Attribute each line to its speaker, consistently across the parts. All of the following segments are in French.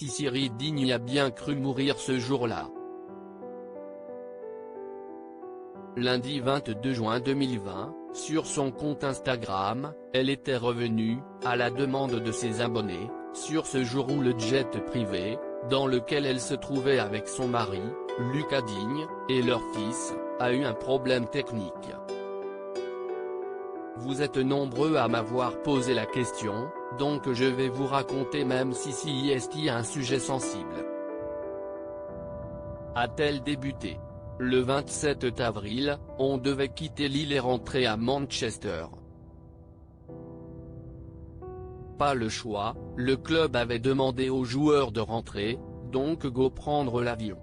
Speaker 1: Thierry Digne a bien cru mourir ce jour-là. Lundi 22 juin 2020, sur son compte Instagram, elle était revenue, à la demande de ses abonnés, sur ce jour où le jet privé, dans lequel elle se trouvait avec son mari, Lucas Digne, et leur fils, a eu un problème technique. Vous êtes nombreux à m'avoir posé la question, donc je vais vous raconter même si c'est un sujet sensible. A-t-elle débuté? Le 27 avril, on devait quitter l'île et rentrer à Manchester. Pas le choix, le club avait demandé aux joueurs de rentrer, donc go prendre l'avion.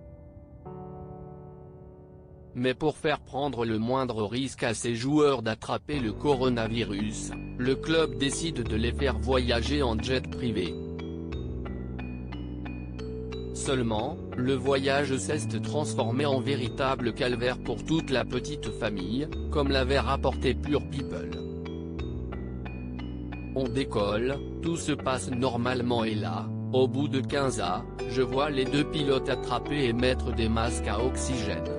Speaker 1: Mais pour faire prendre le moindre risque à ses joueurs d'attraper le coronavirus, le club décide de les faire voyager en jet privé. Seulement, le voyage s'est transformé en véritable calvaire pour toute la petite famille, comme l'avait rapporté Pure People. On décolle, tout se passe normalement et là, au bout de 15 ans, je vois les deux pilotes attraper et mettre des masques à oxygène.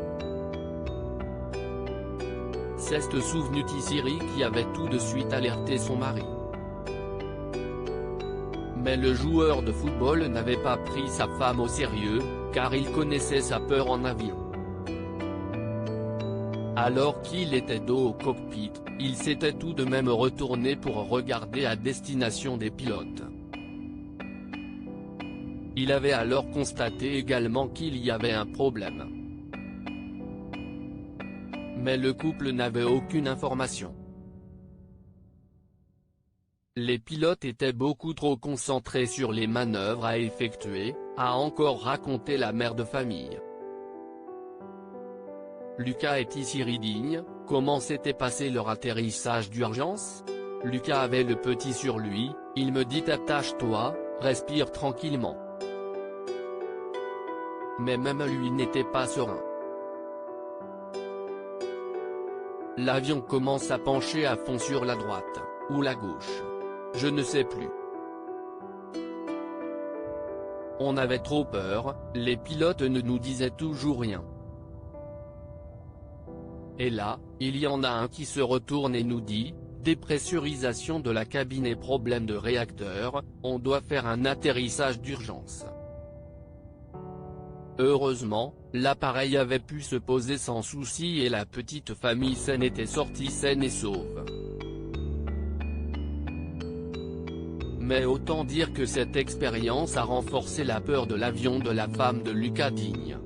Speaker 1: C'est souvenu Thierry qui avait tout de suite alerté son mari. Mais le joueur de football n'avait pas pris sa femme au sérieux, car il connaissait sa peur en avion. Alors qu'il était dos au cockpit, il s'était tout de même retourné pour regarder à destination des pilotes. Il avait alors constaté également qu'il y avait un problème. Mais le couple n'avait aucune information. Les pilotes étaient beaucoup trop concentrés sur les manœuvres à effectuer, a encore raconté la mère de famille. Lucas et Thierry Digne, comment s'était passé leur atterrissage d'urgence? Lucas avait le petit sur lui, il me dit attache-toi, respire tranquillement. Mais même lui n'était pas serein. L'avion commence à pencher à fond sur la droite, ou la gauche. Je ne sais plus. On avait trop peur, les pilotes ne nous disaient toujours rien. Et là, il y en a un qui se retourne et nous dit, dépressurisation de la cabine et problème de réacteur, on doit faire un atterrissage d'urgence. Heureusement, l'appareil avait pu se poser sans souci et la petite famille saine était sortie saine et sauve. Mais autant dire que cette expérience a renforcé la peur de l'avion de la femme de Lucas Digne.